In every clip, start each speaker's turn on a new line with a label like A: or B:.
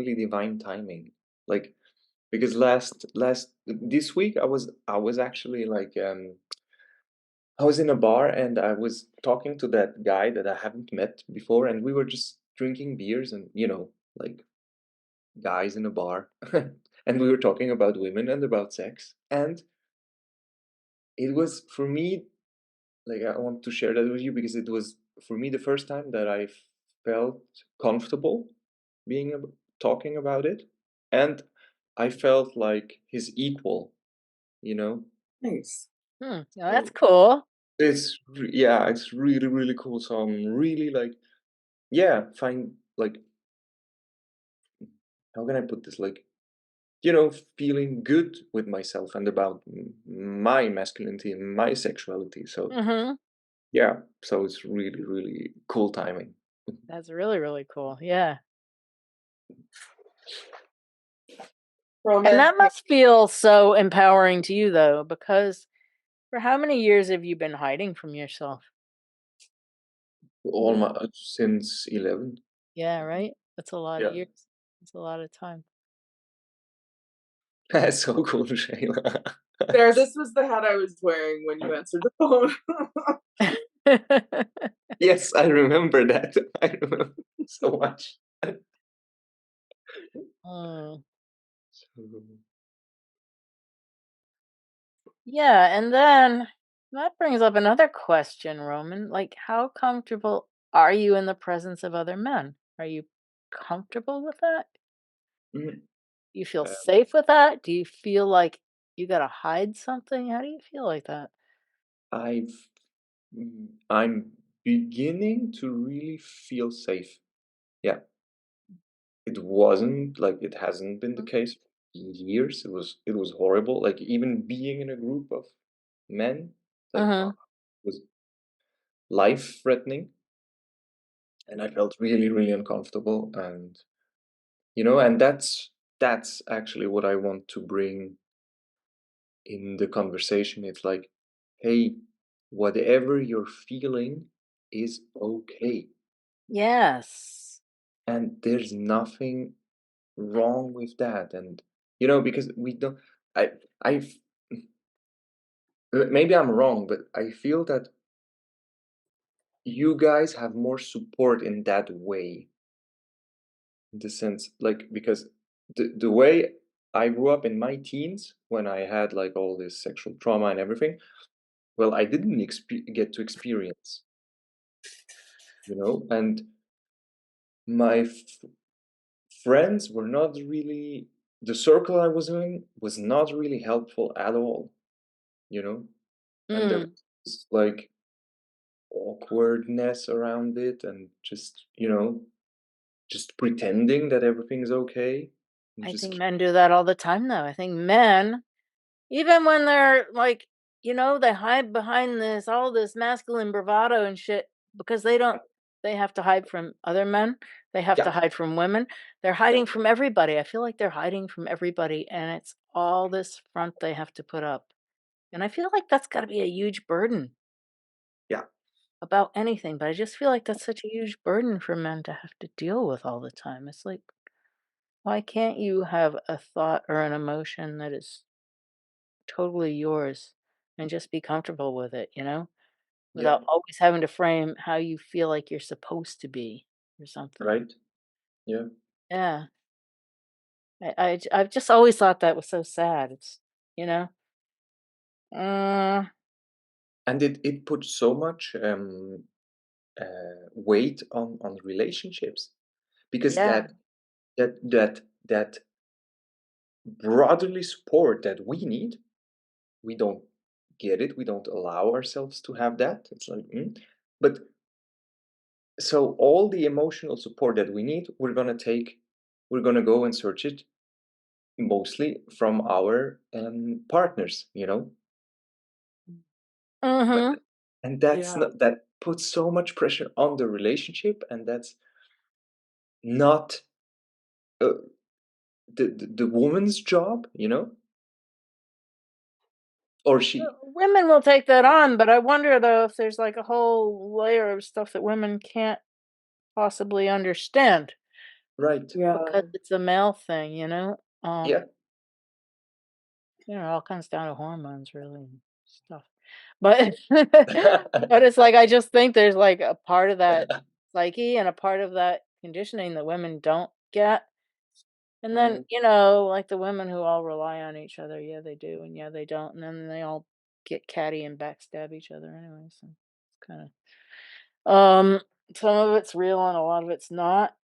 A: really divine timing. Like because last this week I was actually like I was in a bar and I was talking to that guy that I haven't met before, and we were just drinking beers and like guys in a bar, and we were talking about women and about sex, and it was for me like I want to share that with you because it was for me the first time that I felt comfortable being talking about it, and I felt like his equal, you know.
B: Nice.
C: Yeah, that's
A: So
C: cool.
A: yeah, it's really really cool. So I'm really like yeah, find like how can I put this like feeling good with myself and about my masculinity and my sexuality. So
C: Hmm.
A: yeah, so it's really really cool timing.
C: That's really, really cool. Yeah. And
B: Roman,
C: that must feel so empowering to you, though, because for how many years have you been hiding from yourself?
A: All my since 11.
C: Yeah, right? That's a lot of
A: Yeah.
C: years. That's a lot of time.
A: That's so cool, Shayla.
B: there, this was the hat I was wearing when you answered the phone.
A: Yes, I remember that. I remember so much.
C: Mm.
A: So,
C: Yeah, and then that brings up another question, Roman. Like, how comfortable are you in the presence of other men? Are you comfortable with that?
A: mhm,
C: You feel
A: uh,
C: safe with that? Do you feel like you gotta hide something? How do you feel like that?
A: I've I'm beginning to really feel safe. Yeah. It wasn't like it hasn't been the case for years. It was horrible. Like even being in a group of men, like
C: Mm-hmm.
A: was life threatening, and I felt really, really uncomfortable. And that's actually what I want to bring in the conversation. It's like, hey, whatever you're feeling is okay,
C: Yes.
A: and there's nothing wrong with that. And because we don't, I maybe I'm wrong, but I feel that you guys have more support in that way, in the sense, like, because the way I grew up in my teens, when I had like all this sexual trauma and everything, well, I didn't get to experience, and my friends were not really, the circle I was in was not really helpful at all, you know, and there
C: Mm.
A: was like awkwardness around it, and just pretending that everything's okay, and
C: I
A: just
C: think men do that all the time, though. I think men, even when they're like, they hide behind all this masculine bravado and shit because they have to hide from other men. They have to
A: yeah,
C: hide from women. They're
A: yeah,
C: hiding from everybody. I feel like they're hiding from everybody, and it's all this front they have to put up. And I feel like that's got to be a huge burden
A: yeah,
C: about anything, but I just feel like that's such a huge burden for men to have to deal with all the time. It's like, why can't you have a thought or an emotion that is totally yours and just be comfortable with it,
A: yeah,
C: without always having to frame how you feel like you're supposed to be or something.
A: right, yeah.
C: Yeah. I've just always thought that was so sad. It's, you know, uh,
A: And it puts so much weight on relationships, because
C: yeah.
A: that brotherly support that we need, we don't get it. We don't allow ourselves to have that. It's like, but so all the emotional support that we need, we're gonna go and search it mostly from our partners, but
C: Mhm.
A: and that's
B: Yeah.
A: not, that puts so much pressure on the relationship, and that's not uh, the woman's job, or she.
C: Women will take that on, but I wonder though if there's like a whole layer of stuff that women can't possibly understand.
A: Right.
B: Yeah.
C: because it's a male thing, you know?
A: Yeah.
C: It all comes down to hormones really and stuff. But but it's like I just think there's like a part of that psyche and a part of that conditioning that women don't get. And then,
A: Mhm.
C: like the women who all rely on each other, yeah, they do, and yeah, they don't, and then they all get catty and backstab each other anyway. So it's kind of some of it's real and a lot of it's not.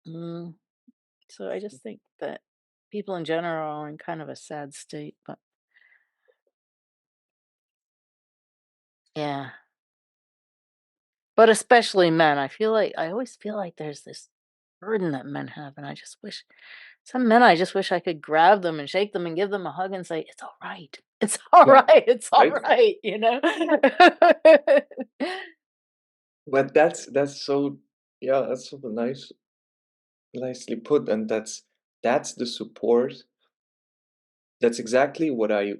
C: Mm, so I just think that people in general are in kind of a sad state, but yeah. But especially men, I always feel like there's this burden that men have, and I just wish some men, I just wish I could grab them and shake them and give them a hug and say, "It's all right. It's all
A: Yeah.
C: right. It's all
A: Right.
C: right," you know?
A: But that's so, yeah, that's so nicely put, and that's the support. That's exactly what I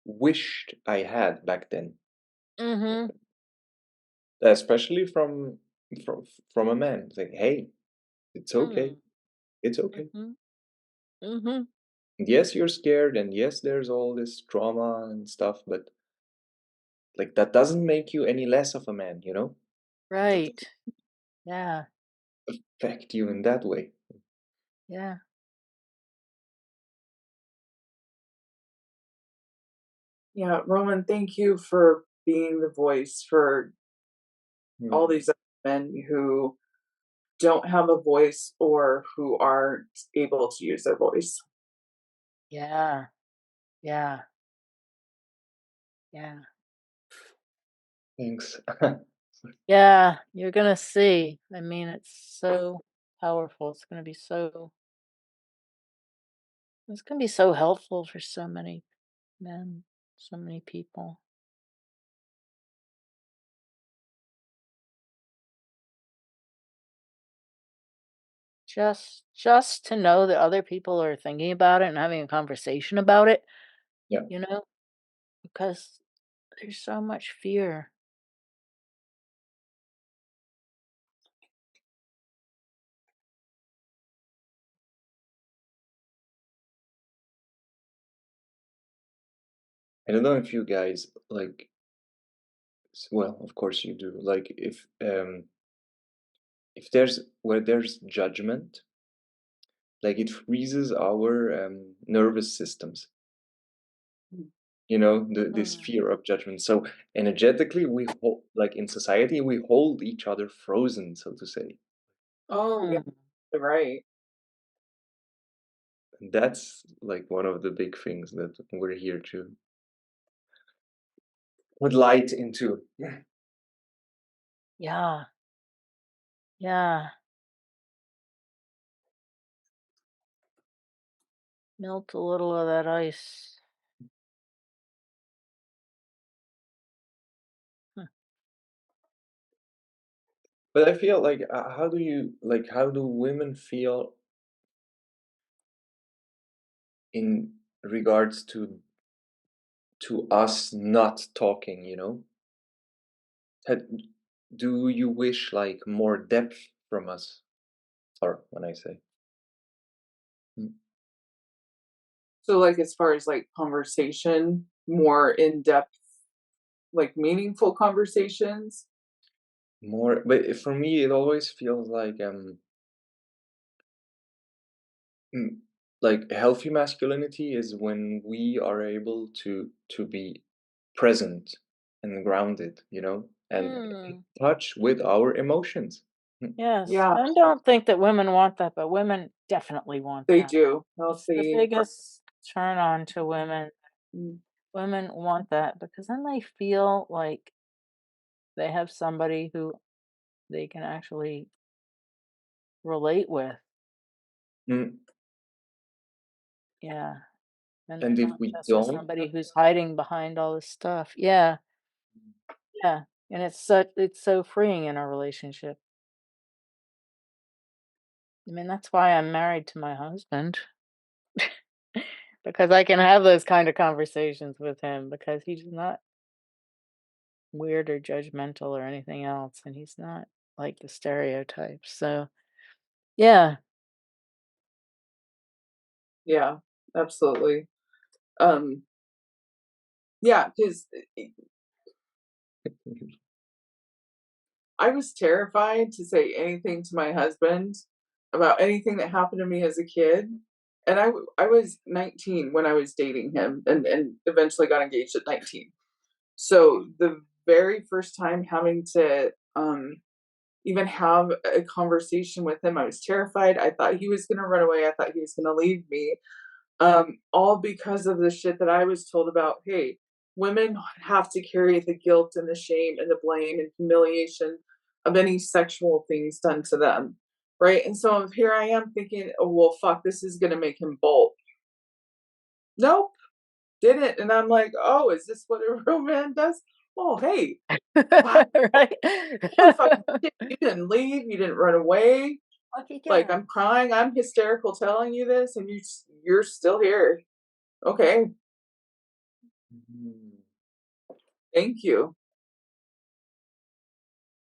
A: wished I had back then,
C: Mhm.
A: especially from from a man. It's like, hey, it's okay.
C: Mm.
A: It's okay.
C: Mhm. Mhm.
A: And yes, you're scared, and yes, there's all this trauma and stuff, but like that doesn't make you any less of a man, you know? That
C: Right.
A: doesn't
C: Yeah.
A: affect you in that way.
C: Yeah.
B: Yeah, Roman, thank you for being the voice for all
A: Mm.
B: these other men who don't have a voice or who aren't able to use their voice.
C: Yeah. Yeah. Yeah.
A: Thanks.
C: Yeah, you're gonna see. I mean, it's so powerful. It's gonna be so helpful for so many men, so many people. Just to know that other people are thinking about it and having a conversation about it,
A: Yeah.
C: you know, because there's so much fear.
A: I don't know if you guys like, well, of course you do. Like if there's where there's judgment, like it freezes our nervous systems. You know, this
C: Mm.
A: fear of judgment. So energetically, like in society, we hold each other frozen, so to say.
B: Oh, yeah,
C: Mm.
B: you're right.
A: And that's like one of the big things that we're here to put light into.
C: Yeah, yeah. Melt a little of that ice. Huh.
A: But I feel like, how do women feel in regards to us not talking, you know? Had, do you wish like more depth from us? Or when I say, mm,
B: So, like, as far as like conversation, more in depth, like meaningful conversations.
A: more, but for me, it always feels mm, like healthy masculinity is when we are able to be present and grounded, you know, and in
C: Mm.
A: touch with our emotions. Mm,
C: Yes,
B: Yeah,
C: men don't think that women want that, but women definitely want
B: they
C: that.
B: do.
C: It's the biggest turn on to women.
B: Mm.
C: Women want that because then they feel like they have somebody who they can actually relate with.
A: mm.
C: Yeah. And
A: And if
C: not
A: we
C: just with
A: don't,
C: somebody who's hiding behind all this stuff. Yeah. Yeah. And it's so freeing in a relationship. I mean, that's why I'm married to my husband. Because I can have those kind of conversations with him because he's not weird or judgmental or anything else, and he's not like the stereotypes. So, yeah.
B: Yeah, absolutely. Um, yeah, because I was terrified to say anything to my husband about anything that happened to me as a kid, and I was 19 when I was dating him and eventually got engaged at 19. So, the very first time having to, even have a conversation with him, I was terrified. I thought he was gonna run away. I thought he was gonna leave me. All because of the shit that I was told about, hey, women have to carry the guilt and the shame and the blame and humiliation of any sexual things done to them. Right. And so here I am thinking, oh, well, fuck, this is going to make him bolt. Nope, didn't. And I'm like, oh, is this what a real man does? Oh, hey, wow,
C: Right?
B: holy fucking shit. You didn't leave. You didn't run away.
C: Okay,
B: Like,
C: yeah.
B: I'm crying. I'm hysterical telling you this, and you're still here. Okay.
A: Mhm.
B: Thank you.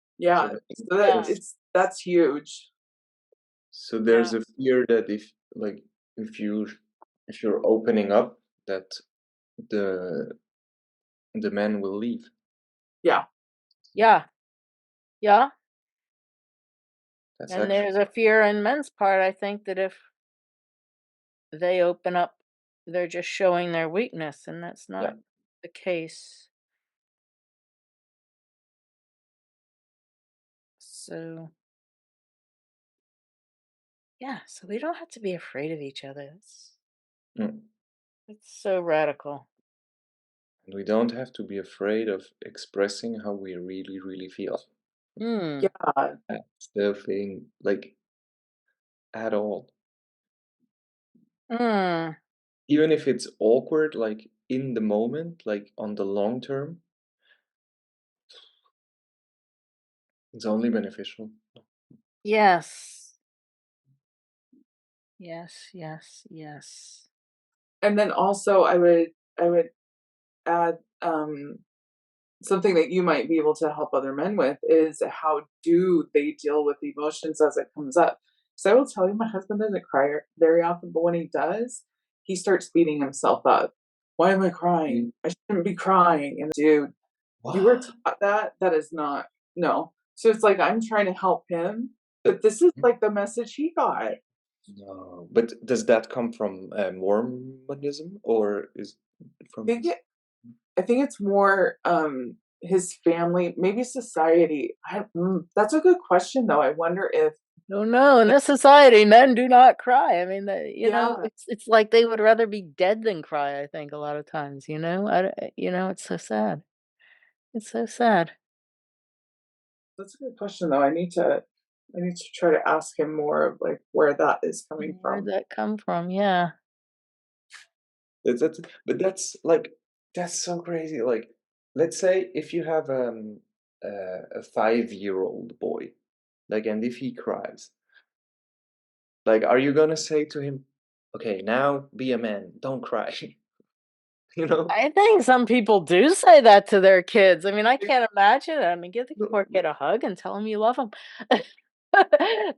A: So,
B: Yeah, so that
C: Yeah.
B: that's huge.
A: so
C: Yeah.
A: there's a fear that like, if you, if you're opening up, that the the man will leave.
B: Yeah,
C: Yeah. Yeah.
A: That's
C: And
A: actually,
C: there's a fear in men's part, I think, that if they open up, they're just showing their weakness, and that's
A: yeah.
C: not the case. So, yeah, so we don't have to be afraid of each other.
A: Mm.
C: It's so radical.
A: And we don't have to be afraid of expressing how we really, really feel.
C: Hmm.
B: yeah,
A: That's the thing, like, at all.
C: Mm.
A: Even if it's awkward, like in the moment, like on the long term, it's only beneficial.
C: Yes. Yes, yes, yes.
B: and then also I would add, something that you might be able to help other men with is how do they deal with emotions as it comes up. So I will tell you, my husband doesn't cry very often, but when he does, he starts beating himself up. Why am I crying?
A: Mm.
B: I shouldn't be crying. And dude, you were
A: What?
B: taught that? That is not, no. So it's like I'm trying to help him, but this is like the message he got.
A: No, but does that come from Mormonism, or is it
B: I
A: from
B: think
A: his?
B: it, I think it's more his family, maybe society. That's a good question though. I wonder if
C: Don't know. In this society, men do not cry. I mean,
B: yeah,
C: it's like they would rather be dead than cry, I think, a lot of times, you know? It's so sad. It's so sad.
B: that's a good question though. I need to try to ask him more of like where that is coming
C: Where'd
B: from.
C: that come from? Yeah.
A: That's but that's like, that's so crazy. Like, let's say if you have a 5-year-old boy, like, and if he cries, like, are you gonna say to him, "Okay, now be a man, don't cry," you know?
C: I think some people do say that to their kids. I mean, I can't imagine it. I mean, give the
A: No,
C: poor kid a hug and tell him you love him.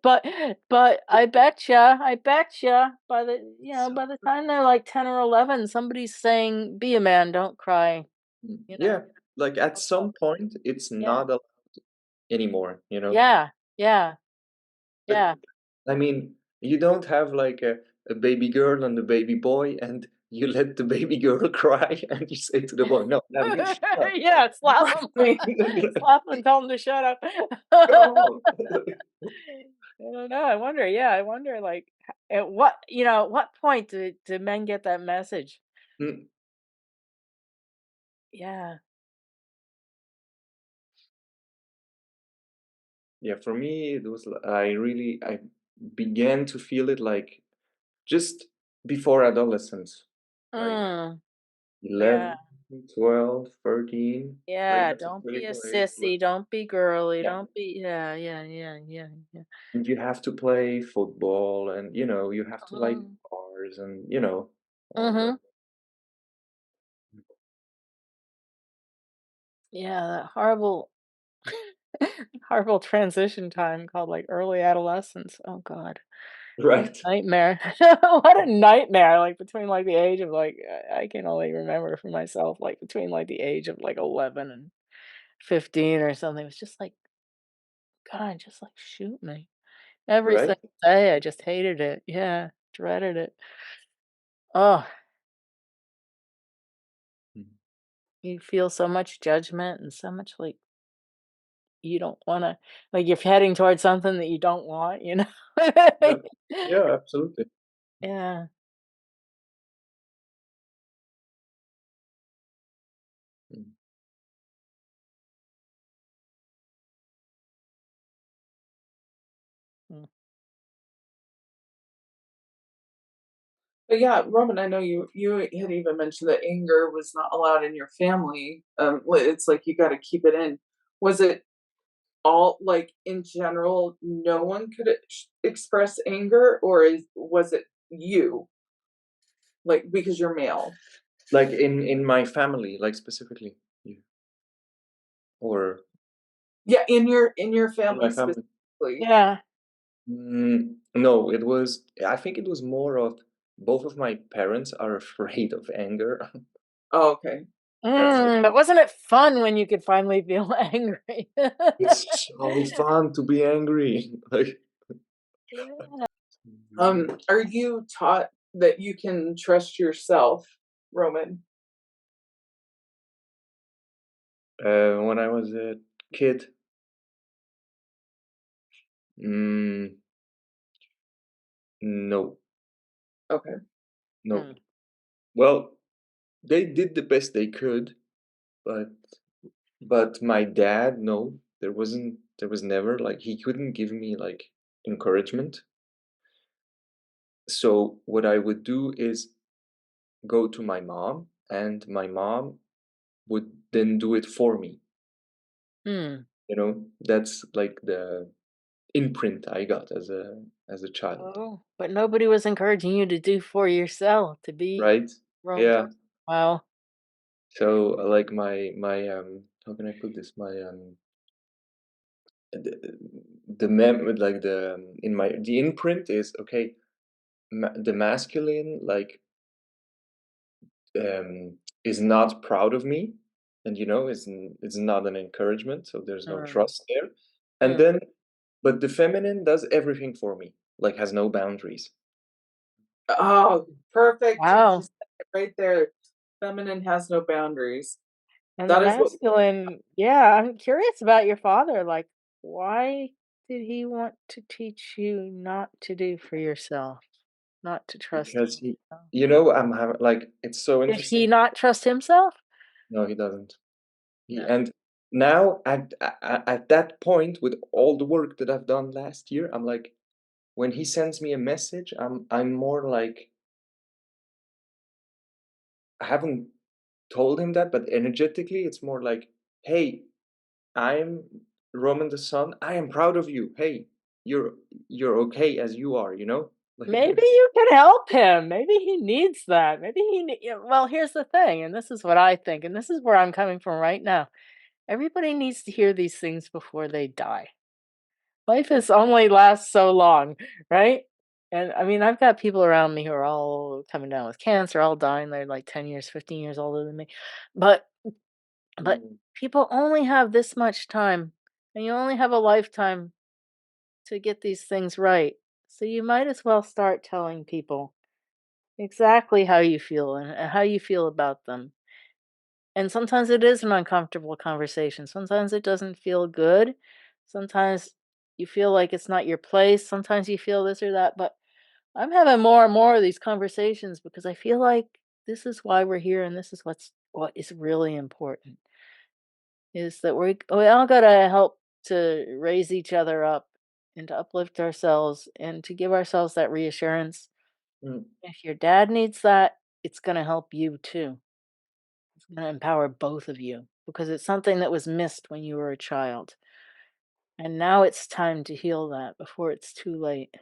C: But but I bet you by the time they're like 10 or 11, somebody's saying, "Be a man, don't cry," you know?
A: yeah, like at
C: Don't cry.
A: some point it's
C: Yeah.
A: not allowed anymore, you know?
C: Yeah. Yeah.
A: But
C: Yeah.
A: I mean, you don't have like a baby girl and a baby boy, and you let the baby girl cry, and you say to the boy, "No, now you shut up."
C: Yeah, slap him.
B: Right.
C: Slap him and tell him to shut up.
A: Come on.
C: I don't know. I wonder. Yeah, I wonder. Like, at what point do men get that message?
A: Mm,
C: Yeah.
A: yeah, for me, it was I began to feel it like just before adolescence, like
C: Mm, yeah.
A: 11, 12, 13. Like
C: Yeah.
A: that's a
C: Don't be a
A: critical age where,
C: sissy. Don't be girly.
A: yeah,
C: Don't be. Yeah. Yeah. Yeah. Yeah. Yeah.
A: and you have to play football, and you have to like
C: Mm,
A: cars, and all the.
C: mm-hmm. Yeah. That horrible. horrible transition time called, like, early adolescence. Oh god. What
A: Right.
C: a nightmare. What a nightmare, like, between, like, the age of, like, I can only remember for myself, like, between, like, the age of, like, 11 and 15 or something. It was just like, God, just, like, shoot me. Every
A: Right.
C: single day, I just hated it. Yeah, dreaded it. Oh,
A: Mm.
C: you feel so much judgment and so much, like, you don't wanna like, you're heading towards something that you don't want, you know?
A: Yeah. Yeah, absolutely.
C: Yeah.
A: Mm.
C: Mm,
B: But yeah, Roman, I know you had even mentioned that anger was not allowed in your family. It's like you got to keep it in. Was it all like in general? No one could express anger, or was it you? Like because you're male?
A: Like in my family, like specifically, you or
B: Yeah, in your
A: in my
B: family
A: family.
B: specifically.
C: yeah.
A: No, it was. I think it was more of both of my parents are afraid of anger.
B: Oh, okay. That's
C: But wasn't it fun when you could finally feel angry?
A: it's so fun to be angry. Like,
C: Yeah.
B: Are you taught that you can trust yourself, Roman?
A: when I was a kid, mm, no,
B: Okay.
A: no.
C: Mm,
A: Well, they did the best they could, but my dad, no, there was never like he couldn't give me like encouragement. So what I would do is go to my mom, and my mom would then do it for me.
C: mm.
A: You know, that's like the imprint I got as a child,
C: Oh, but nobody was encouraging you to do for yourself, to be
A: right?
C: your own
A: Yeah.
C: person. Wow.
A: So like my how can I put this? My the mem like the in my the imprint is okay. The masculine like is not proud of me, and you know is not an encouragement, so there's no
C: Mm,
A: trust there. And
C: mm.
A: then but the feminine does everything for me, like has no boundaries,
B: Oh, perfect. You
C: Wow.
B: just said it right there. Feminine has no boundaries.
C: And the
B: That is what
C: masculine, yeah, I'm curious about your father. Like, why did he want to teach you not to do for yourself, not to trust
A: because
C: in
A: he,
C: yourself?
A: you know, I'm having like it's so
C: Did he
A: interesting.
C: not trust himself?
A: No, he doesn't. He
C: No.
A: and now at that point with all the work that I've done last year, I'm like when he sends me a message, I'm more like I haven't told him that, but energetically, it's more like, "Hey, I'm Roman the son. I am proud of you. Hey, you're you're okay as you are, you know?" Like
C: Maybe you can help him. Maybe he needs that. Maybe yeah, well, here's the thing, and this is what I think, and this is where I'm coming from right now. Everybody needs to hear these things before they die. Life is only lasts so long, right? And I mean, I've got people around me who are all coming down with cancer, all dying. They're like 10 years, 15 years older than me. But but
A: Mm,
C: people only have this much time, and you only have a lifetime to get these things right. So you might as well start telling people exactly how you feel and how you feel about them. And sometimes it is an uncomfortable conversation. Sometimes it doesn't feel good. Sometimes you feel like it's not your place. Sometimes you feel this or that. But I'm having more and more of these conversations because I feel like this is why we're here and this is what is really important is that we all got to help to raise each other up and to uplift ourselves and to give ourselves that reassurance.
A: mm.
C: If your dad needs that, it's going to help you too. It's going to empower both of you because it's something that was missed when you were a child. And now it's time to heal that before it's too late.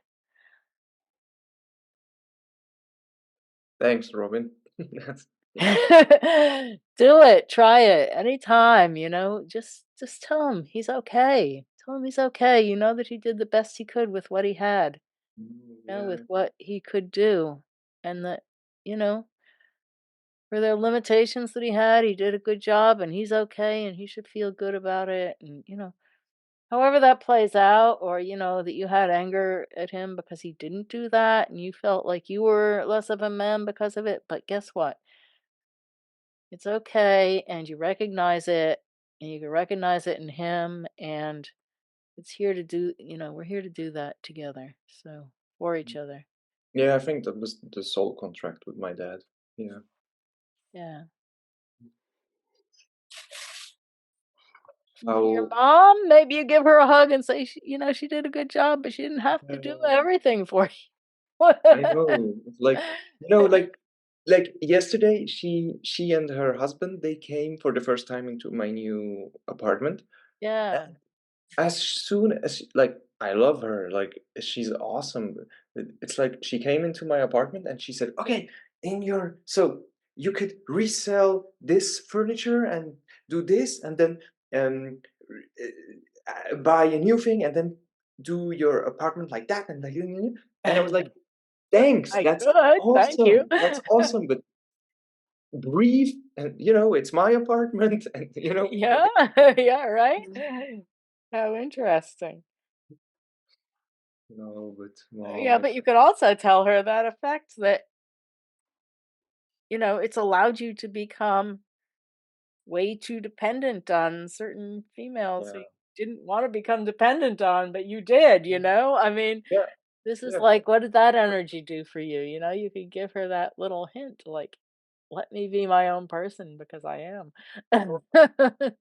A: Thanks, Robin.
C: Do it, try it anytime, just tell him he's okay. Tell him he's okay. You know that he did the best he could with what he had, with
A: Yeah.
C: what he could do. And that, you know, for the limitations that he did a good job and he's okay and he should feel good about it. And, however that plays out, or, that you had anger at him because he didn't do that and you felt like you were less of a man because of it. But guess what? It's okay, and you recognize it, and you can recognize it in him, and it's here to do, we're here to do that together. So, for each other.
A: Yeah, I think that was the soul contract with my dad. Yeah.
C: Yeah. To your
A: How
C: mom, maybe you give her a hug and say, she did a good job, but she didn't have to do
A: uh,
C: everything for you.
A: I know. It's like, like yesterday, she and her husband, they came for the first time into my new apartment.
C: Yeah.
A: And as soon as like I love her, like she's awesome. It's like she came into my apartment and she said, "Okay, in your so you could resell this furniture and do this, and then um buy a new thing, and then do your apartment like that." And I was like, "Thanks,
C: I could. Thank you.
A: that's awesome, but breathe, and it's my apartment, and
C: Yeah. Yeah, right? How interesting.
A: no, but wow,
C: Yeah, but you could also tell her that effect that, it's allowed you to become way too dependent on certain females who you
A: yeah,
C: didn't want to become dependent on, but you did, I mean,
A: yeah,
C: this is
A: yeah.
C: like, what did that energy do for you? You could give her that little hint, like, let me be my own person because I am.
A: But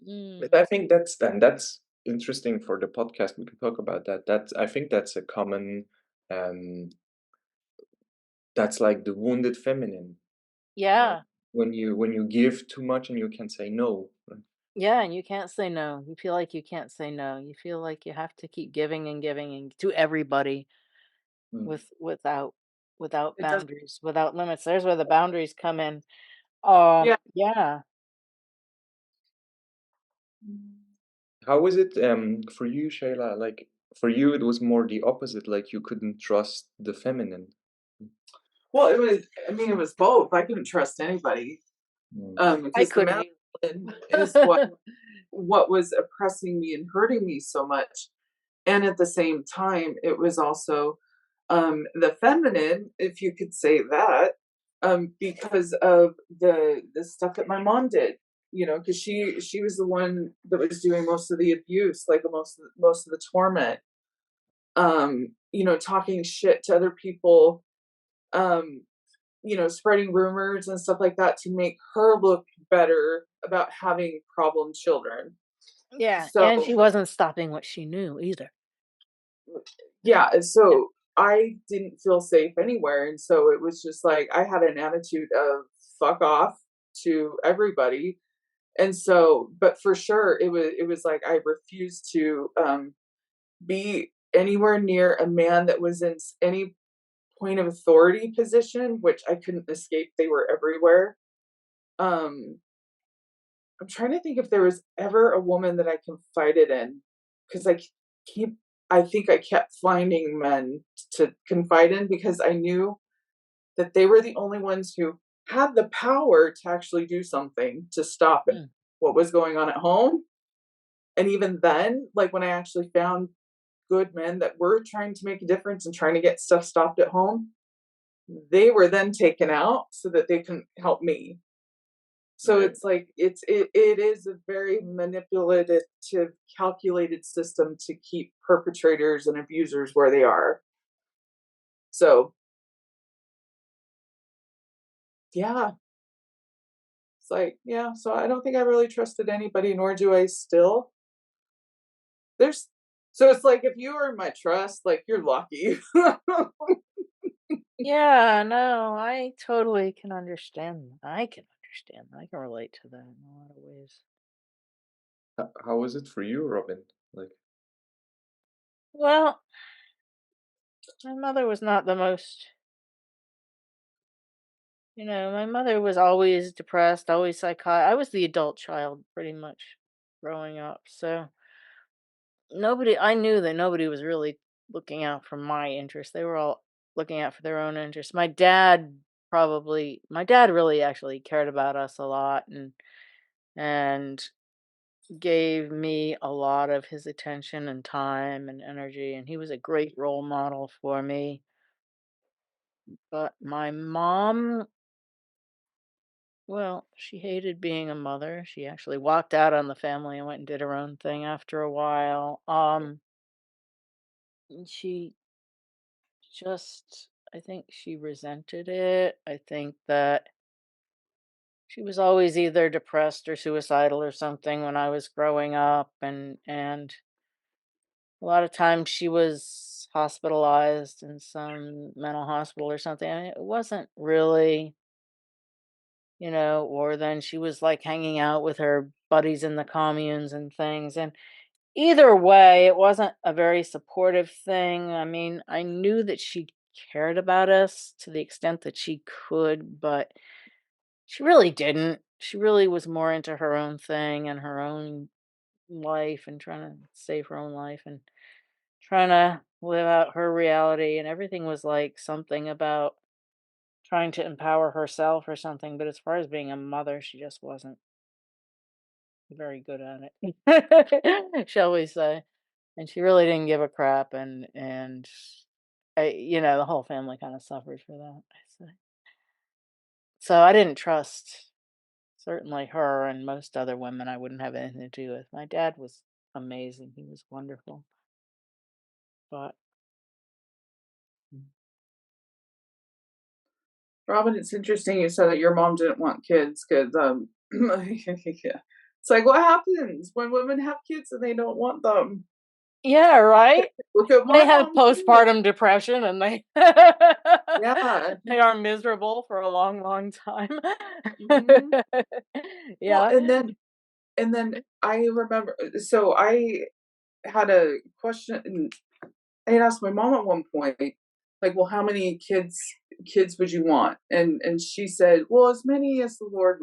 C: Mm.
A: I think that's interesting for the podcast. We could talk about that. I think that's a common, um, that's like the wounded feminine, like
C: Yeah.
A: when you give too much and you can say no. Right?
C: Yeah, and you can't say no. You feel like you can't say no. You feel like you have to keep giving and giving and to everybody
A: Mm.
C: without
B: It does.
C: boundaries, without limits. There's where the boundaries come in.
B: Yeah.
C: Yeah.
A: How is it for you, Shayla? Like for you, it was more the opposite. Like you couldn't trust the feminine.
B: Well, it was. I mean, it was both. I couldn't trust anybody,
A: Mm.
C: I
B: because the
C: couldn't
B: masculine is
C: either.
B: what was oppressing me and hurting me so much. And at the same time, it was also the feminine, if you could say that, because of the stuff that my mom did. Because she was the one that was doing most of the abuse, like most of the torment. Talking shit to other people. Um, spreading rumors and stuff like that to make her look better about having problem children.
C: Yeah, and
B: So
C: she wasn't stopping what she knew either.
B: yeah, and
C: Yeah.
B: so I didn't feel safe anywhere, and so it was just like I had an attitude of fuck off to everybody. And so, but for sure, it was like I refused to be anywhere near a man that was in any point of authority position, which I couldn't escape. They were everywhere. Um, I'm trying to think if there was ever a woman that I confided in, because keep I think I kept finding men to confide in because I knew that they were the only ones who had the power to actually do something to stop it,
C: Mm.
B: what was going on at home. And even then, like when I actually found good men that were trying to make a difference and trying to get stuff stopped at home, they were then taken out so that they can help me. So
A: Right.
B: it's like it is a very manipulative, calculated system to keep perpetrators and abusers where they are. So yeah, it's like yeah. So I don't think I really trusted anybody, nor do I still. There's so it's like if you earn my trust, like you're lucky.
C: Yeah, no, I totally can understand. I can understand. I can relate to that in a lot of ways.
A: How was it for you, Robin? Like,
C: Well, my mother was not the most My mother was always depressed, always psychotic. I was the adult child pretty much growing up. So I knew that nobody was really looking out for my interests. They were all looking out for their own interests. My dad really actually cared about us a lot, and gave me a lot of his attention and time and energy, and he was a great role model for me. But my mom, well, she hated being a mother. She actually walked out on the family and went and did her own thing after a while. And she just, I think she resented it. I think that she was always either depressed or suicidal or something when I was growing up, and a lot of times she was hospitalized in some mental hospital or something. I mean, it wasn't really, or then she was like hanging out with her buddies in the communes and things. And either way, it wasn't a very supportive thing. I mean, I knew that she cared about us to the extent that she could, but she really didn't. She really was more into her own thing and her own life and trying to save her own life and trying to live out her reality. And everything was like something about trying to empower herself or something. But as far as being a mother, she just wasn't very good at it, shall we say. And she really didn't give a crap. And the whole family kind of suffered for that. I say. So I didn't trust certainly her and most other women I wouldn't have anything to do with. My dad was amazing. He was wonderful. But
B: Robin, it's interesting you said that your mom didn't want kids because yeah. It's like what happens when women have kids and they don't want them?
C: yeah, right?
B: Look at
C: They
B: my
C: have
B: mom too.
C: postpartum depression and they
B: Yeah.
C: they are miserable for a long, long time.
B: Hmm. Well,
C: Yeah.
B: and then I remember so I had a question. I had asked my mom at one point, like, "Well, how many kids would you want?" And she said, "Well, as many as the Lord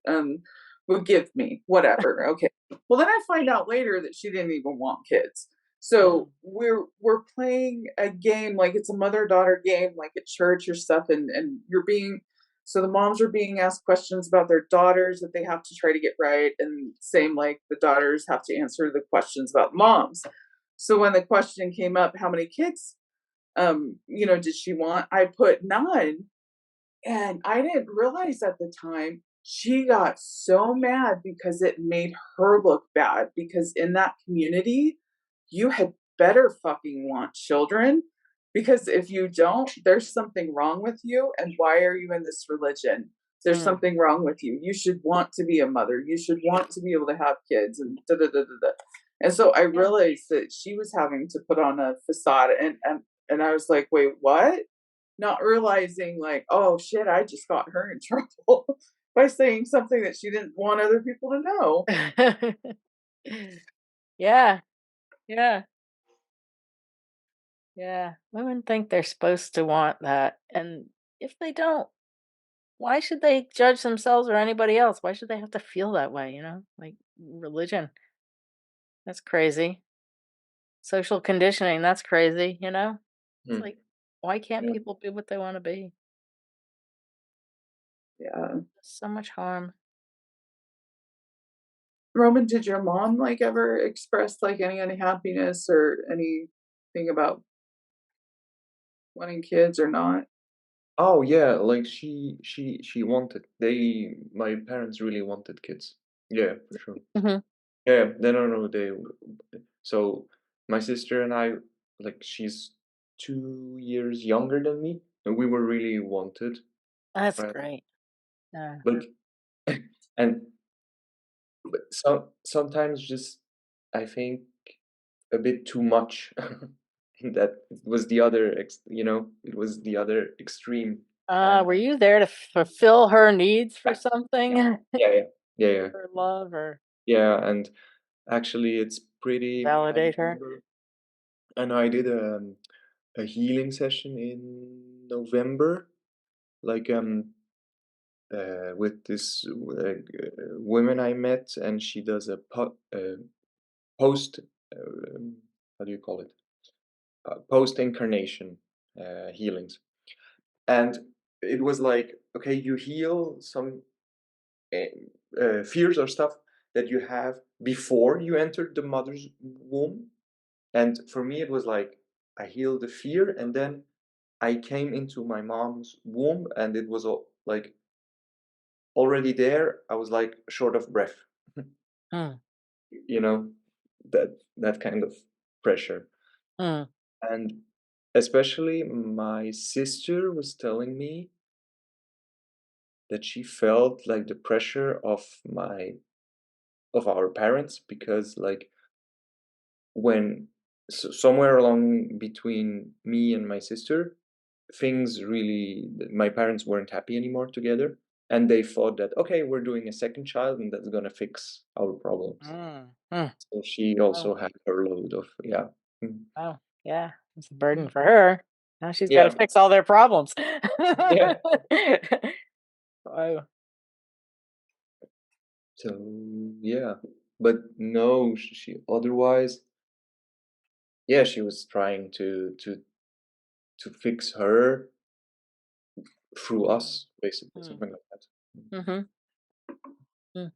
B: um would give me, whatever." Okay. Well, then I find out later that she didn't even want kids. So
C: Mm,
B: we're playing a game like it's a mother-daughter game, like at church or stuff, and you're being so the moms are being asked questions about their daughters that they have to try to get right, and same like the daughters have to answer the questions about moms. So when the question came up, how many kids, did she want? I put none. And I didn't realize at the time she got so mad because it made her look bad. Because in that community, you had better fucking want children. Because if you don't, there's something wrong with you. And why are you in this religion? There's
C: mm,
B: something wrong with you. You should want to be a mother. You should want to be able to have kids and da da da da da. And so I
C: yeah.
B: realized that she was having to put on a facade, and I was like, wait, what? Not realizing like, "Oh, shit, I just got her in trouble by saying something that she didn't want other people to know."
C: Yeah, yeah, yeah. Women think they're supposed to want that. And if they don't, why should they judge themselves or anybody else? Why should they have to feel that way, Like religion. That's crazy. Social conditioning, that's crazy? It's
A: Hmm.
C: like, why can't
A: Yeah.
C: people be what they want to be?
B: Yeah.
C: So much harm.
B: Roman, did your mom, like, ever express, like, any unhappiness or anything about wanting kids or not?
A: Oh yeah, like she wanted my parents really wanted kids. Yeah, for sure.
C: Hmm.
A: Yeah, no, so my sister and I, like she's 2 years younger than me, and we were really wanted,
C: That's
A: right?
C: great. Yeah.
A: Like, and but sometimes just I think a bit too much. That it was the other it was the other extreme. And
C: Were you there to fulfill her needs for something?
A: yeah, yeah, yeah, yeah,
C: For love or
A: yeah. And actually, it's pretty. I
C: validate her?
A: remember, and I did a healing session in November. Like with this woman I met, and she does a post. How do you call it? Post incarnation healings, and it was like, okay, you heal some fears or stuff that you have before you entered the mother's womb. And for me, it was like I healed the fear, and then I came into my mom's womb, and it was all like already there. I was like short of breath,
C: Mm,
A: you know, that kind of pressure.
C: mm,
A: And especially my sister was telling me that she felt like the pressure of our parents, because like when somewhere along between me and my sister, things really, my parents weren't happy anymore together, and they thought that, okay, we're doing a second child and that's gonna fix our problems.
C: mm, mm.
A: So she
C: Oh,
A: also had her load of, yeah. Mhm.
C: oh, yeah, it's a burden for her. Now she's got to
A: Yeah.
C: fix all their problems.
A: Yeah.
C: Oh,
A: So yeah, but no, she otherwise, yeah, she was trying to fix her through us, basically,
C: mm,
A: something like that.
C: mm-hmm.